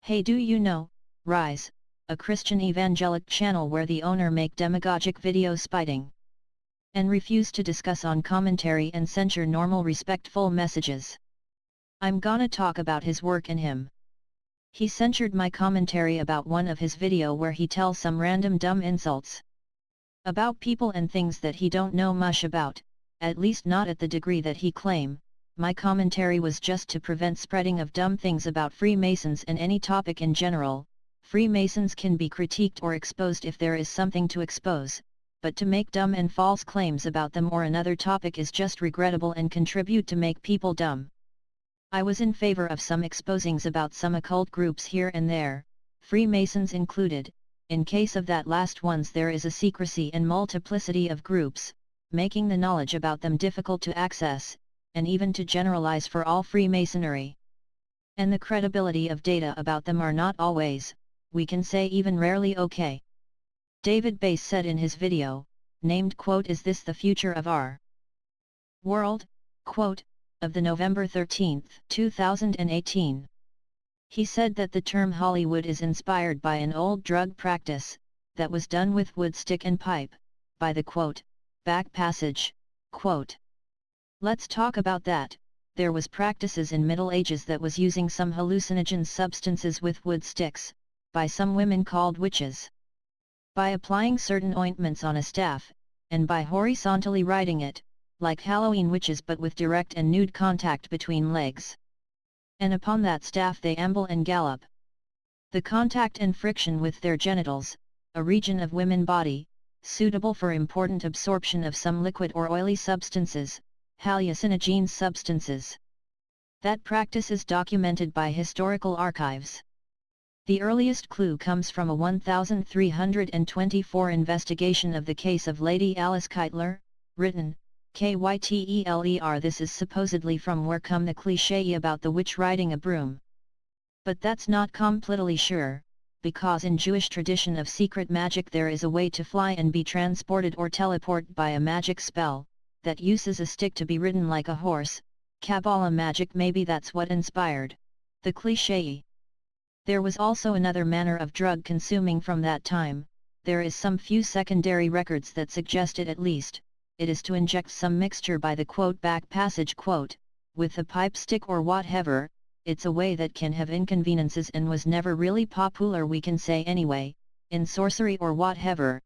Hey, do you know, Rise, a Christian evangelic channel where the owner make demagogic videos spiting and refuse to discuss on commentary and censure normal respectful messages. I'm gonna talk about his work and him. He censured my commentary about one of his video where he tells some random dumb insults about people and things that he don't know much about, at least not at the degree that he claim. My commentary was just to prevent spreading of dumb things about Freemasons and any topic in general. Freemasons can be critiqued or exposed if there is something to expose, but to make dumb and false claims about them or another topic is just regrettable and contribute to make people dumb. I was in favor of some exposings about some occult groups here and there, Freemasons included. In case of that last ones there is a secrecy and multiplicity of groups, making the knowledge about them difficult to access, and even to generalize for all Freemasonry. And the credibility of data about them are not always, we can say even rarely okay. David Bass said in his video, named quote "Is this the future of our world?" quote, of the November 13, 2018. He said that the term Hollywood is inspired by an old drug practice, that was done with wood stick and pipe, by the quote, back passage, quote. Let's talk about that. There was practices in Middle Ages that was using some hallucinogen substances with wood sticks, by some women called witches. By applying certain ointments on a staff, and by horizontally riding it, like Halloween witches but with direct and nude contact between legs. And upon that staff they amble and gallop. The contact and friction with their genitals, a region of women body, suitable for important absorption of some liquid or oily substances, hallucinogene substances. That practice is documented by historical archives. The earliest clue comes from a 1324 investigation of the case of Lady Alice Kytler, written, Kytler. This is supposedly from where come the cliché about the witch riding a broom. But that's not completely sure, because in Jewish tradition of secret magic there is a way to fly and be transported or teleport by a magic spell, that uses a stick to be ridden like a horse. Kabbalah magic, maybe that's what inspired the cliché. There was also another manner of drug consuming from that time. There is some few secondary records that suggest it at least. It is to inject some mixture by the quote back passage quote, with a pipe stick or whatever. It's a way that can have inconveniences and was never really popular, we can say anyway, in sorcery or whatever.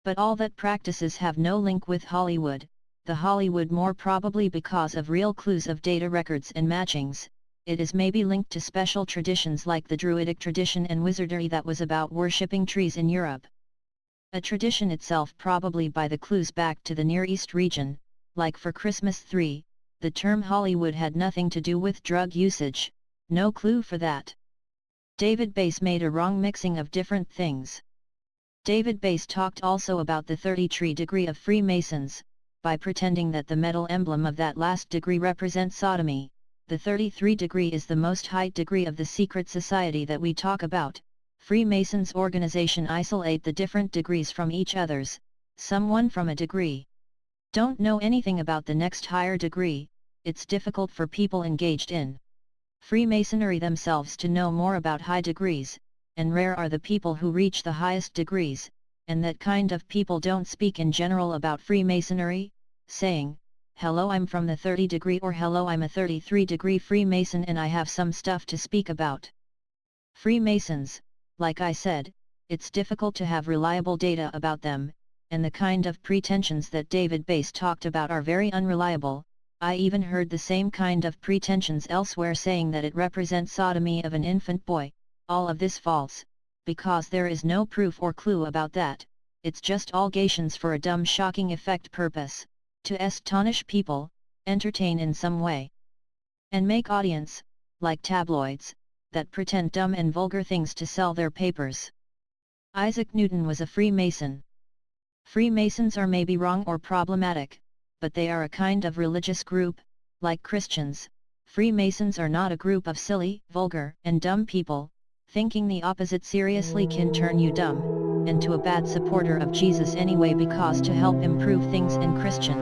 But all that practices have no link with Hollywood, the Hollywood more probably because of real clues of data records and matchings. It is maybe linked to special traditions like the Druidic tradition and wizardry that was about worshipping trees in Europe. A tradition itself probably by the clues back to the Near East region, like for Christmas tree, the term Hollywood had nothing to do with drug usage, no clue for that. David Bass made a wrong mixing of different things. David Bass talked also about the 33 degree of Freemasons, by pretending that the metal emblem of that last degree represents sodomy. The 33 degree is the most high degree of the secret society that we talk about. Freemasons organization isolate the different degrees from each others, someone from a degree don't know anything about the next higher degree. It's difficult for people engaged in Freemasonry themselves to know more about high degrees, and rare are the people who reach the highest degrees, and that kind of people don't speak in general about Freemasonry, saying, hello, I'm from the 30 degree, or hello, I'm a 33 degree Freemason and I have some stuff to speak about. Freemasons, like I said, it's difficult to have reliable data about them, and the kind of pretensions that David Bass talked about are very unreliable. I even heard the same kind of pretensions elsewhere saying that it represents sodomy of an infant boy. All of this false, because there is no proof or clue about that. It's just allegations for a dumb shocking effect purpose, to astonish people, entertain in some way, and make audience, like tabloids, that pretend dumb and vulgar things to sell their papers. Isaac Newton was a Freemason. Freemasons are maybe wrong or problematic, but they are a kind of religious group, like Christians. Freemasons are not a group of silly, vulgar, and dumb people. Thinking the opposite seriously can turn you dumb, and to a bad supporter of Jesus anyway, because to help improve things in Christian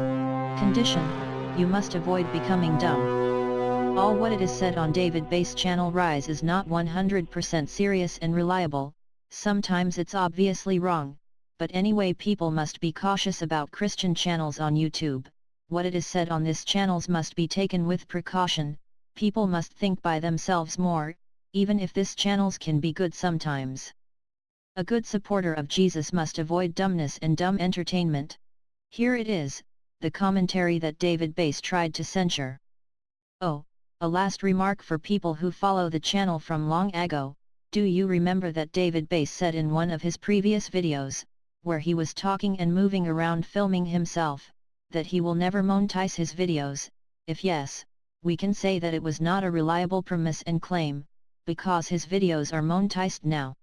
condition, you must avoid becoming dumb. All what it is said on David Bass channel Rise is not 100% serious and reliable, sometimes it's obviously wrong, but anyway people must be cautious about Christian channels on YouTube. What it is said on this channels must be taken with precaution, people must think by themselves more, even if this channels can be good sometimes. A good supporter of Jesus must avoid dumbness and dumb entertainment. Here it is, the commentary that David Bass tried to censure. Oh, a last remark for people who follow the channel from long ago, do you remember that David Bass said in one of his previous videos, where he was talking and moving around filming himself, that he will never monetize his videos? If yes, we can say that it was not a reliable premise and claim, because his videos are monetized now.